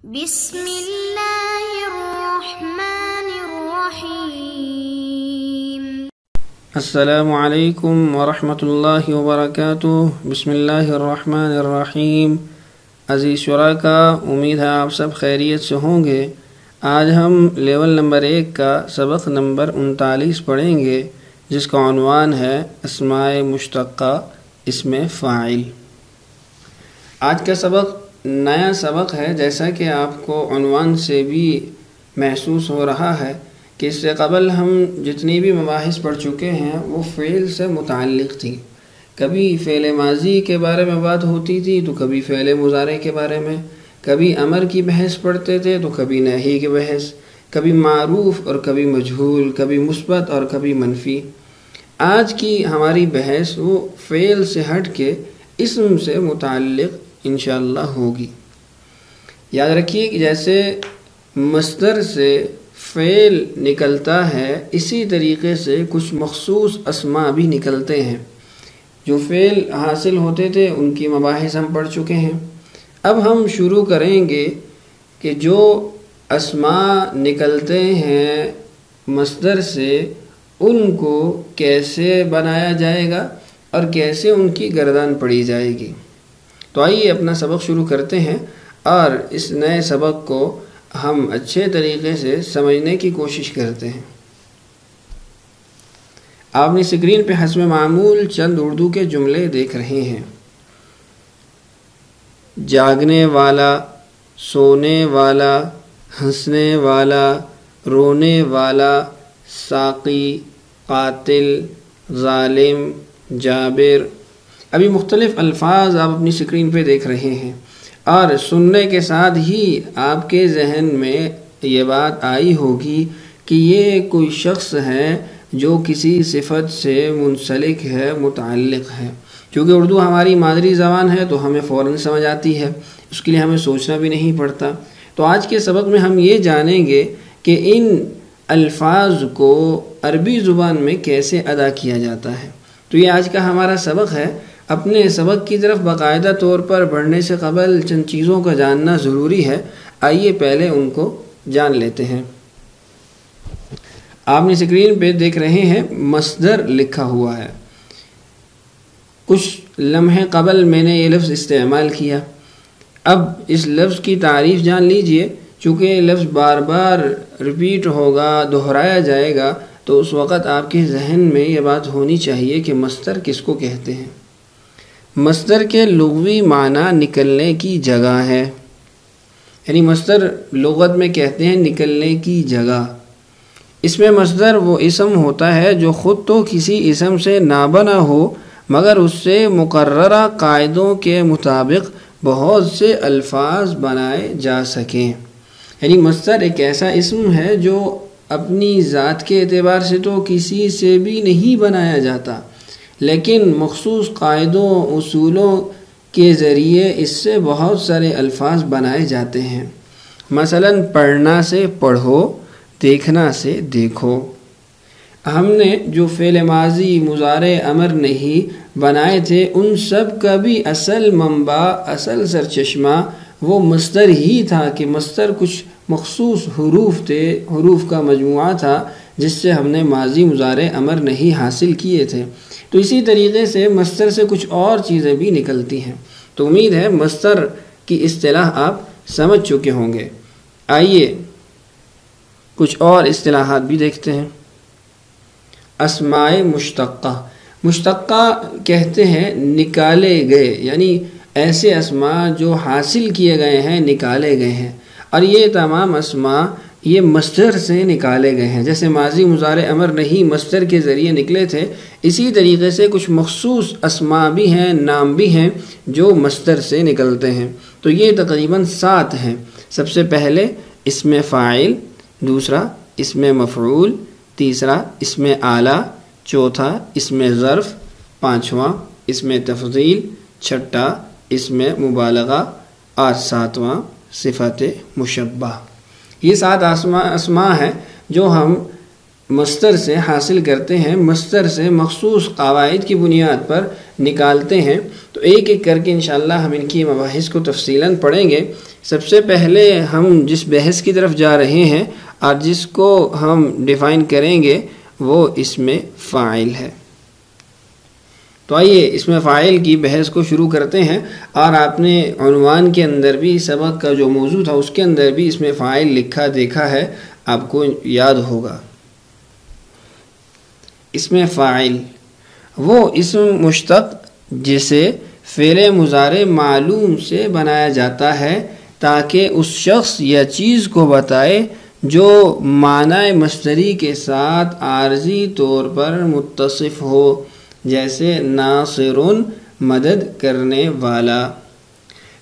بسم اللہ الرحمن الرحیم۔ السلام علیکم ورحمۃ اللہ وبرکاتہ۔ بسم اللہ الرحمن الرحیم۔ عزیز شرکا، امید ہے آپ سب خیریت سے ہوں گے۔ آج ہم لیول نمبر 1 کا سبق نمبر 39 پڑھیں گے، جس کا عنوان ہے اسماء مشتقہ اسم فاعل۔ آج کا سبق نیا سبق ہے، جیسا کہ آپ کو عنوان سے بھی محسوس ہو رہا ہے کہ اس سے قبل ہم جتنی بھی مباحث پڑھ چکے ہیں وہ فعل سے متعلق تھی۔ کبھی فعل ماضی کے بارے میں بات ہوتی تھی تو کبھی فعل مضارع کے بارے میں، کبھی امر کی بحث پڑھتے تھے تو کبھی نہی کی بحث، کبھی معروف اور کبھی مجہول، کبھی مثبت اور کبھی منفی۔ آج کی ہماری بحث وہ فعل سے ہٹ کے اسم سے متعلق انشاءاللہ ہوگی۔ یاد رکھیے کہ جیسے مصدر سے فعل نکلتا ہے، اسی طریقے سے کچھ مخصوص اسماء بھی نکلتے ہیں۔ جو فعل حاصل ہوتے تھے ان کی مباحث ہم پڑھ چکے ہیں۔ اب ہم شروع کریں گے کہ جو اسماء نکلتے ہیں مصدر سے ان کو کیسے بنایا جائے گا اور کیسے ان کی گردان پڑی جائے گی۔ تو آئیے اپنا سبق شروع کرتے ہیں اور اس نئے سبق کو ہم اچھے طریقے سے سمجھنے کی کوشش کرتے ہیں۔ آپ اپنی اسکرین پہ حسب معمول چند اردو کے جملے دیکھ رہے ہیں۔ جاگنے والا، سونے والا، ہنسنے والا، رونے والا، ساقی، قاتل، ظالم، جابر۔ ابھی مختلف الفاظ آپ اپنی اسکرین پہ دیکھ رہے ہیں، اور سننے کے ساتھ ہی آپ کے ذہن میں یہ بات آئی ہوگی کہ یہ کوئی شخص ہے جو کسی صفت سے منسلک ہے، متعلق ہے۔ چونکہ اردو ہماری مادری زبان ہے تو ہمیں فوراً سمجھ آتی ہے، اس کے لیے ہمیں سوچنا بھی نہیں پڑتا۔ تو آج کے سبق میں ہم یہ جانیں گے کہ ان الفاظ کو عربی زبان میں کیسے ادا کیا جاتا ہے۔ تو یہ آج کا ہمارا سبق ہے۔ اپنے سبق کی طرف باقاعدہ طور پر بڑھنے سے قبل چند چیزوں کا جاننا ضروری ہے۔ آئیے پہلے ان کو جان لیتے ہیں۔ آپ نے اسکرین پہ دیکھ رہے ہیں مصدر لکھا ہوا ہے۔ کچھ لمحے قبل میں نے یہ لفظ استعمال کیا۔ اب اس لفظ کی تعریف جان لیجئے۔ چونکہ یہ لفظ بار بار ریپیٹ ہوگا، دہرایا جائے گا، تو اس وقت آپ کے ذہن میں یہ بات ہونی چاہیے کہ مصدر کس کو کہتے ہیں۔ مصدر کے لغوی معنی نکلنے کی جگہ ہے، یعنی مصدر لغت میں کہتے ہیں نکلنے کی جگہ۔ اس میں مصدر وہ اسم ہوتا ہے جو خود تو کسی اسم سے نہ بنا ہو، مگر اس سے مقررہ قاعدوں کے مطابق بہت سے الفاظ بنائے جا سکیں۔ یعنی مصدر ایک ایسا اسم ہے جو اپنی ذات کے اعتبار سے تو کسی سے بھی نہیں بنایا جاتا، لیکن مخصوص قاعدوں اصولوں کے ذریعے اس سے بہت سارے الفاظ بنائے جاتے ہیں۔ مثلا پڑھنا سے پڑھو، دیکھنا سے دیکھو۔ ہم نے جو فعل ماضی، مضارع، امر نہیں بنائے تھے، ان سب کا بھی اصل منبع، اصل سرچشمہ وہ مصدر ہی تھا کہ مصدر کچھ مخصوص حروف تھے، حروف کا مجموعہ تھا جس سے ہم نے ماضی، مضارع، امر نہیں حاصل کیے تھے۔ تو اسی طریقے سے مصدر سے کچھ اور چیزیں بھی نکلتی ہیں۔ تو امید ہے مصدر کی اصطلاح آپ سمجھ چکے ہوں گے۔ آئیے کچھ اور اصطلاحات بھی دیکھتے ہیں۔ اسماء مشتقہ۔ مشتقہ کہتے ہیں نکالے گئے، یعنی ایسے اسماء جو حاصل کیے گئے ہیں، نکالے گئے ہیں، اور یہ تمام اسماء یہ مصدر سے نکالے گئے ہیں۔ جیسے ماضی، مضارع، امر نہیں مصدر کے ذریعے نکلے تھے، اسی طریقے سے کچھ مخصوص اسماء بھی ہیں، نام بھی ہیں جو مصدر سے نکلتے ہیں۔ تو یہ تقریباً 7 ہیں۔ سب سے پہلے اسم فاعل، دوسرا اسم مفعول، تیسرا اسم آلہ، چوتھا اسم ظرف، پانچواں اسم تفضیل، چھٹا اسم مبالغہ، اور ساتواں صفت مشبہ۔ یہ 7 اسماء ہیں جو ہم مصدر سے حاصل کرتے ہیں۔ مصدر سے مخصوص قواعد کی بنیاد پر نکالتے ہیں تو ایک ایک کر کے انشاءاللہ ہم ان کی مباحث کو تفصیلاً پڑھیں گے۔ سب سے پہلے ہم جس بحث کی طرف جا رہے ہیں اور جس کو ہم ڈیفائن کریں گے وہ اسم فاعل ہے۔ تو آئیے اسم فاعل کی بحث کو شروع کرتے ہیں، اور آپ نے عنوان کے اندر بھی سبق کا جو موضوع تھا اس کے اندر بھی اسم فاعل لکھا دیکھا ہے، آپ کو یاد ہوگا۔ اسم فاعل وہ اسم مشتق جسے فعل مضارع معلوم سے بنایا جاتا ہے تاکہ اس شخص یا چیز کو بتائے جو معنی مصدری کے ساتھ عارضی طور پر متصف ہو، جیسے ناصر مدد کرنے والا۔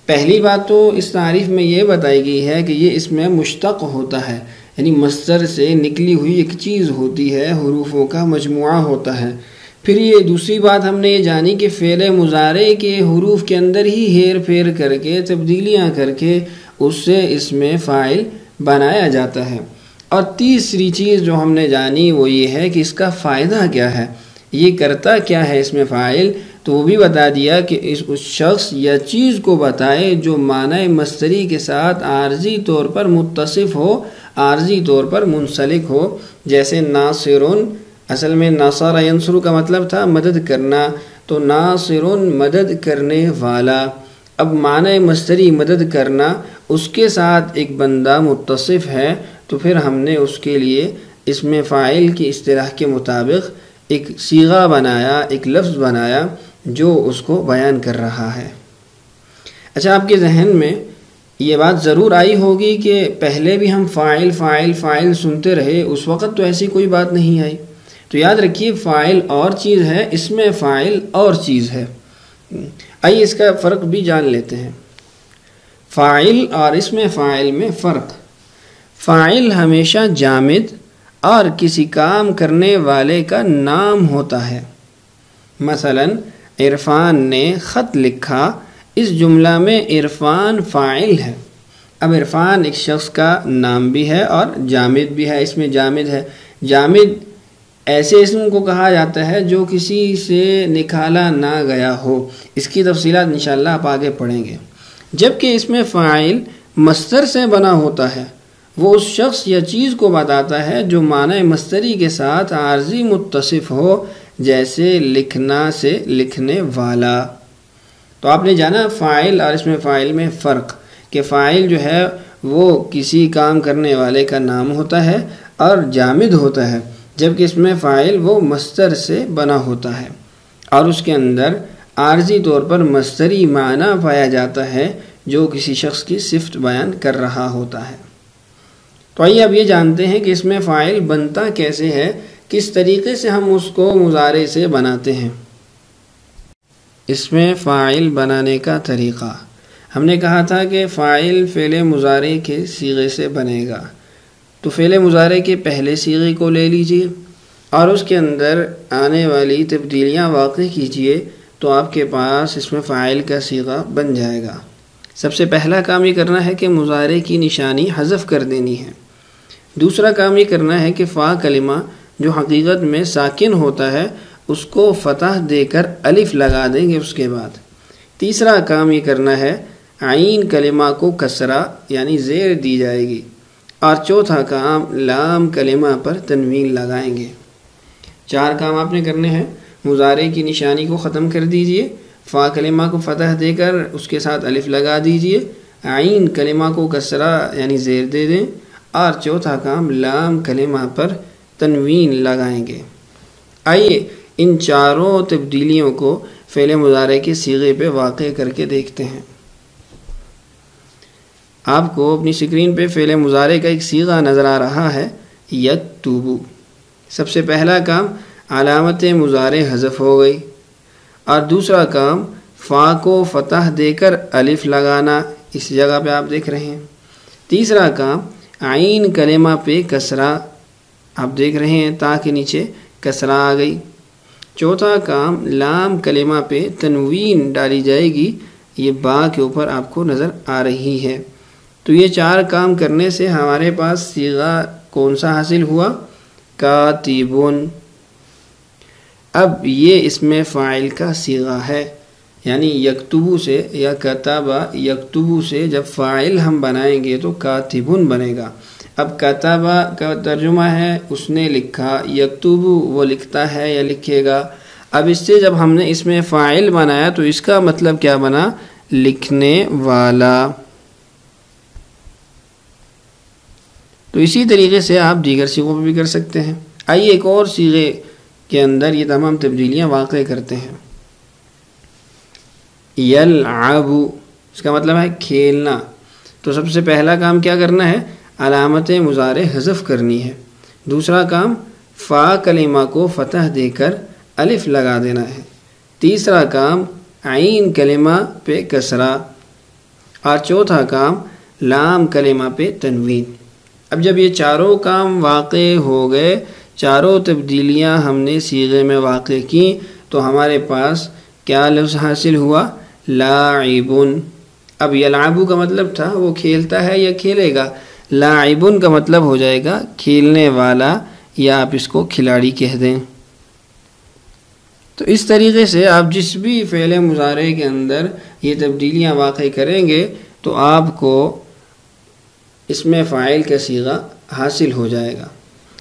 پہلی بات تو اس تعریف میں یہ بتائی گئی ہے کہ یہ اسم مشتق ہوتا ہے، یعنی مصدر سے نکلی ہوئی ایک چیز ہوتی ہے، حروفوں کا مجموعہ ہوتا ہے۔ پھر یہ دوسری بات ہم نے یہ جانی کہ فعل مضارع کے حروف کے اندر ہی ہیر پھیر کر کے تبدیلیاں کر کے اس سے اسم فاعل بنایا جاتا ہے۔ اور تیسری چیز جو ہم نے جانی وہ یہ ہے کہ اس کا فائدہ کیا ہے، یہ کرتا کیا ہے اسم فاعل، تو وہ بھی بتا دیا کہ اس شخص یا چیز کو بتائے جو معنی مصدری کے ساتھ عارضی طور پر متصف ہو، عارضی طور پر منسلک ہو، جیسے ناصرون، اصل میں ناصر ینصر کا مطلب تھا مدد کرنا، تو ناصرون مدد کرنے والا۔ اب معنی مصدری مدد کرنا، اس کے ساتھ ایک بندہ متصف ہے تو پھر ہم نے اس کے لیے اسم فاعل کی اصطلاح کے مطابق ایک صیغہ بنایا، ایک لفظ بنایا جو اس کو بیان کر رہا ہے۔ اچھا، آپ کے ذہن میں یہ بات ضرور آئی ہوگی کہ پہلے بھی ہم فاعل فاعل فاعل سنتے رہے، اس وقت تو ایسی کوئی بات نہیں آئی۔ تو یاد رکھیے فاعل اور چیز ہے، اسم فاعل اور چیز ہے۔ آئیے اس کا فرق بھی جان لیتے ہیں۔ فاعل اور اسم فاعل میں فرق۔ فاعل ہمیشہ جامد اور کسی کام کرنے والے کا نام ہوتا ہے۔ مثلا عرفان نے خط لکھا، اس جملہ میں عرفان فاعل ہے۔ اب عرفان ایک شخص کا نام بھی ہے اور جامد بھی ہے، اس میں جامد ہے۔ جامد ایسے اسم کو کہا جاتا ہے جو کسی سے نکالا نہ گیا ہو۔ اس کی تفصیلات انشاءاللہ آپ آگے پڑھیں گے۔ جبکہ اسم فاعل مصدر سے بنا ہوتا ہے، وہ اس شخص یا چیز کو بتاتا ہے جو معنی مصدری کے ساتھ عارضی متصف ہو، جیسے لکھنا سے لکھنے والا۔ تو آپ نے جانا فاعل اور اسم فاعل میں فرق، کہ فاعل جو ہے وہ کسی کام کرنے والے کا نام ہوتا ہے اور جامد ہوتا ہے، جبکہ اسم فاعل وہ مصدر سے بنا ہوتا ہے اور اس کے اندر عارضی طور پر مصدری معنی پایا جاتا ہے جو کسی شخص کی صفت بیان کر رہا ہوتا ہے۔ تو آئیے اب یہ جانتے ہیں کہ اسم فاعل بنتا کیسے ہے، کس طریقے سے ہم اس کو مضارع سے بناتے ہیں۔ اسم فاعل بنانے کا طریقہ، ہم نے کہا تھا کہ فاعل فعل مضارع کے صیغے سے بنے گا، تو فعل مضارع کے پہلے صیغے کو لے لیجئے اور اس کے اندر آنے والی تبدیلیاں واقع کیجئے تو آپ کے پاس اسم فاعل کا صیغہ بن جائے گا۔ سب سے پہلا کام یہ کرنا ہے کہ مضارع کی نشانی حذف کر دینی ہے۔ دوسرا کام یہ کرنا ہے کہ فا کلمہ جو حقیقت میں ساکن ہوتا ہے اس کو فتح دے کر الف لگا دیں گے اس کے بعد۔ تیسرا کام یہ کرنا ہے عین کلمہ کو کسرہ یعنی زیر دی جائے گی، اور چوتھا کام لام کلمہ پر تنوین لگائیں گے۔ 4 کام آپ نے کرنے ہیں۔ مضارع کی نشانی کو ختم کر دیجئے، فا کلمہ کو فتح دے کر اس کے ساتھ الف لگا دیجئے، عین کلمہ کو کسرہ یعنی زیر دے دیں، اور چوتھا کام لام کلمہ پر تنوین لگائیں گے۔ آئیے ان چاروں تبدیلیوں کو فعل مضارع کے صیغے پہ واقع کر کے دیکھتے ہیں۔ آپ کو اپنی سکرین پہ فعل مضارع کا ایک صیغہ نظر آ رہا ہے، یکتبو۔ سب سے پہلا کام علامت مضارع حذف ہو گئی، اور دوسرا کام فا کو فتح دے کر الف لگانا، اس جگہ پہ آپ دیکھ رہے ہیں۔ تیسرا کام عین کلمہ پہ کسرہ، آپ دیکھ رہے ہیں تا کے نیچے کسرہ آ گئی۔ چوتھا کام لام کلمہ پہ تنوین ڈالی جائے گی، یہ با کے اوپر آپ کو نظر آ رہی ہے۔ تو یہ 4 کام کرنے سے ہمارے پاس صیغہ کون سا حاصل ہوا؟ کاتبون۔ اب یہ اسم فاعل کا صیغہ ہے، یعنی یکتبو سے یا کتابہ یکتبو سے جب فاعل ہم بنائیں گے تو کاتبن بنے گا۔ اب کتابہ کا ترجمہ ہے اس نے لکھا، یکتبو وہ لکھتا ہے یا لکھے گا۔ اب اس سے جب ہم نے اسم فاعل بنایا تو اس کا مطلب کیا بنا؟ لکھنے والا۔ تو اسی طریقے سے آپ دیگر صیغوں پہ بھی کر سکتے ہیں۔ آئیے ایک اور صیغے کے اندر یہ تمام تبدیلیاں واقع کرتے ہیں۔ یلعب، اس کا مطلب ہے کھیلنا۔ تو سب سے پہلا کام کیا کرنا ہے؟ علامت مضارع حذف کرنی ہے۔ دوسرا کام فا کلمہ کو فتح دے کر الف لگا دینا ہے۔ تیسرا کام عین کلمہ پہ کسرہ، اور چوتھا کام لام کلمہ پہ تنوین۔ اب جب یہ چاروں کام واقع ہو گئے، چاروں تبدیلیاں ہم نے صیغے میں واقع کی، تو ہمارے پاس کیا لفظ حاصل ہوا؟ لاعبن۔ اب یلعبو کا مطلب تھا وہ کھیلتا ہے یا کھیلے گا، لاعبن کا مطلب ہو جائے گا کھیلنے والا، یا آپ اس کو کھلاڑی کہہ دیں۔ تو اس طریقے سے آپ جس بھی فعل مضارع کے اندر یہ تبدیلیاں واقع کریں گے تو آپ کو اسم فاعل کا صیغہ حاصل ہو جائے گا۔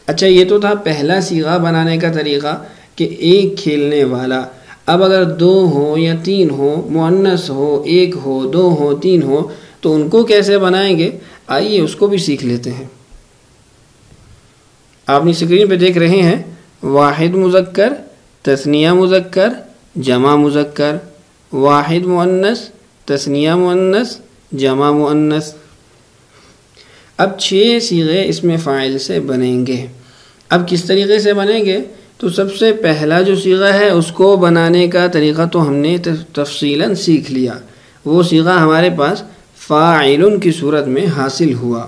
اچھا، یہ تو تھا پہلا صیغہ بنانے کا طریقہ کہ ایک کھیلنے والا۔ اب اگر دو ہو یا تین ہو، مؤنث ہو، ایک ہو، دو ہو، تین ہو، تو ان کو کیسے بنائیں گے؟ آئیے اس کو بھی سیکھ لیتے ہیں۔ آپ نے اسکرین پہ دیکھ رہے ہیں واحد مذکر، تثنیہ مذکر، جمع مذکر، واحد مؤنث، تثنیہ مؤنث، جمع مؤنث۔ اب 6 صیغے اسم فاعل سے بنیں گے۔ اب کس طریقے سے بنیں گے؟ تو سب سے پہلا جو صیغہ ہے اس کو بنانے کا طریقہ تو ہم نے تفصیلاً سیکھ لیا۔ وہ صیغہ ہمارے پاس فاعل کی صورت میں حاصل ہوا۔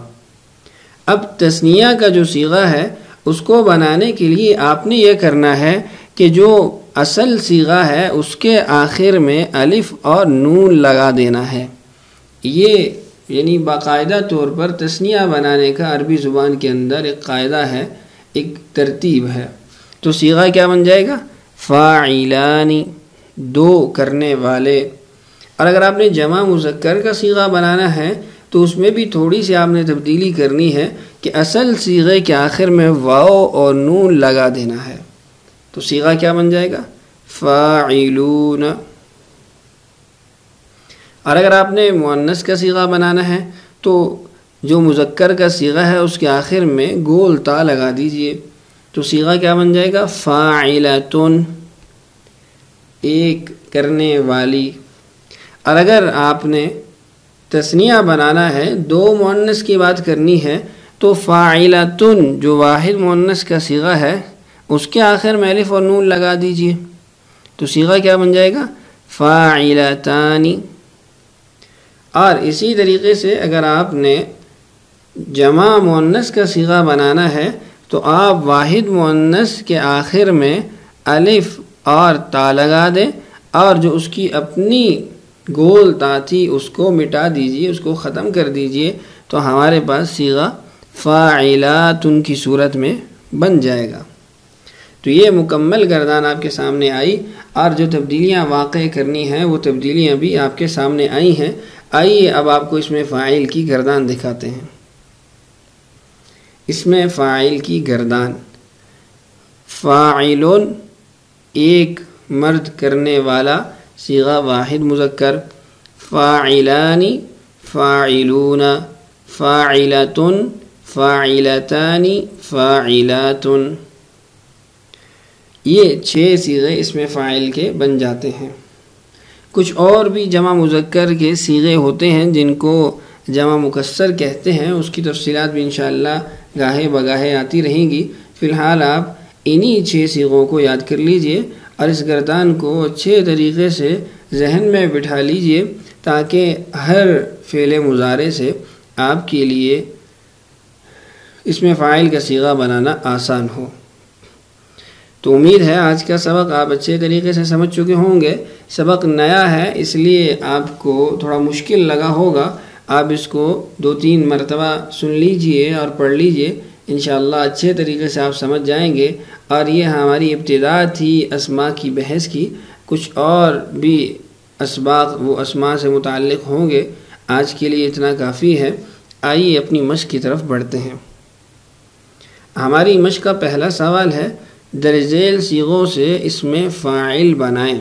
اب تثنیہ کا جو صیغہ ہے اس کو بنانے کے لیے آپ نے یہ کرنا ہے کہ جو اصل صیغہ ہے اس کے آخر میں الف اور نون لگا دینا ہے۔ یہ یعنی باقاعدہ طور پر تثنیہ بنانے کا عربی زبان کے اندر ایک قاعدہ ہے، ایک ترتیب ہے۔ تو صیغہ کیا بن جائے گا؟ فاعلانی، 2 کرنے والے۔ اور اگر آپ نے جمع مذکر کا صیغہ بنانا ہے تو اس میں بھی تھوڑی سی آپ نے تبدیلی کرنی ہے کہ اصل صیغے کے آخر میں واو اور نون لگا دینا ہے۔ تو صیغہ کیا بن جائے گا؟ فاعلون۔ اور اگر آپ نے مؤنث کا صیغہ بنانا ہے تو جو مذکر کا صیغہ ہے اس کے آخر میں گول تا لگا دیجئے۔ تو صیغہ کیا بن جائے گا؟ فاعلتن، 1 کرنے والی۔ اور اگر آپ نے تثنیہ بنانا ہے، 2 مؤنث کی بات کرنی ہے، تو فاعلتن جو واحد مؤنث کا صیغہ ہے اس کے آخر میں الف اور نون لگا دیجئے۔ تو صیغہ کیا بن جائے گا؟ فاعلتانی۔ اور اسی طریقے سے اگر آپ نے جمع مؤنث کا صیغہ بنانا ہے تو آپ واحد مؤنث کے آخر میں الف اور تا لگا دیں، اور جو اس کی اپنی گول تا تھی اس کو مٹا دیجئے، اس کو ختم کر دیجئے، تو ہمارے پاس صیغہ فاعلاتن کی صورت میں بن جائے گا۔ تو یہ مکمل گردان آپ کے سامنے آئی، اور جو تبدیلیاں واقع کرنی ہیں وہ تبدیلیاں بھی آپ کے سامنے آئی ہیں۔ آئیے اب آپ کو اس میں فاعل کی گردان دکھاتے ہیں۔ اس میں فاعل کی گردان، فاعلن 1 مرد کرنے والا، صیغہ واحد مذکر، فاعلانی، فاعلون، فاعلتن، فاعلتانی، فاعلاتن۔ یہ 6 صیغے اس میں فاعل کے بن جاتے ہیں۔ کچھ اور بھی جمع مذکر کے صیغے ہوتے ہیں جن کو جمع مکسر کہتے ہیں، اس کی تفصیلات بھی انشاءاللہ گاہے بگاہے آتی رہیں گی۔ فی الحال آپ انہی 6 صیغوں کو یاد کر لیجئے اور اس گردان کو اچھے طریقے سے ذہن میں بٹھا لیجئے تاکہ ہر فعل مضارع سے آپ کے لیے اس میں فاعل کا صیغہ بنانا آسان ہو۔ تو امید ہے آج کا سبق آپ اچھے طریقے سے سمجھ چکے ہوں گے۔ سبق نیا ہے اس لیے آپ کو تھوڑا مشکل لگا ہوگا، آپ اس کو 2-3 مرتبہ سن لیجئے اور پڑھ لیجئے، انشاءاللہ اچھے طریقے سے آپ سمجھ جائیں گے۔ اور یہ ہماری ابتدا تھی اسماء کی بحث کی، کچھ اور بھی اسباق وہ اسماء سے متعلق ہوں گے، آج کے لیے اتنا کافی ہے۔ آئیے اپنی مشق کی طرف بڑھتے ہیں۔ ہماری مشق کا پہلا سوال ہے، درج ذیل صیغوں سے اسم فاعل بنائیں۔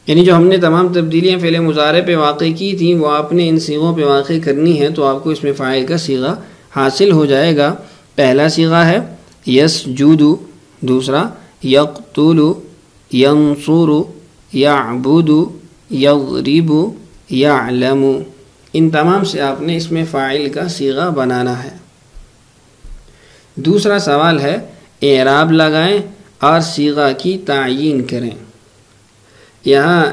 یعنی جو ہم نے تمام تبدیلیاں فعل مضارع پہ واقع کی تھیں وہ آپ نے ان صیغوں پہ واقع کرنی ہے، تو آپ کو اسم فاعل کا صیغہ حاصل ہو جائے گا۔ پہلا صیغہ ہے یسجد، دوسرا یقتل، ینصر، یعبد، یضرب، یعلم۔ ان تمام سے آپ نے اسم فاعل کا صیغہ بنانا ہے۔ دوسرا سوال ہے، اعراب لگائیں اور صیغہ کی تعیین کریں۔ یہاں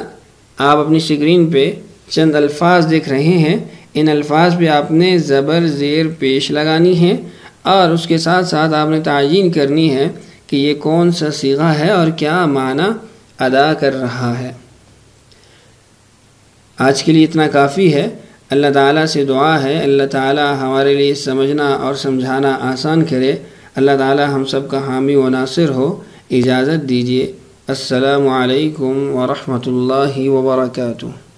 آپ اپنی اسکرین پہ چند الفاظ دیکھ رہے ہیں، ان الفاظ پہ آپ نے زبر زیر پیش لگانی ہے اور اس کے ساتھ ساتھ آپ نے تعیین کرنی ہے کہ یہ کون سا صیغہ ہے اور کیا معنی ادا کر رہا ہے۔ آج کے لیے اتنا کافی ہے۔ اللہ تعالیٰ سے دعا ہے اللہ تعالیٰ ہمارے لیے سمجھنا اور سمجھانا آسان کرے۔ اللہ تعالیٰ ہم سب کا حامی و ناصر ہو۔ اجازت دیجیے۔ السلام علیکم ورحمۃ اللہ وبرکاتہ۔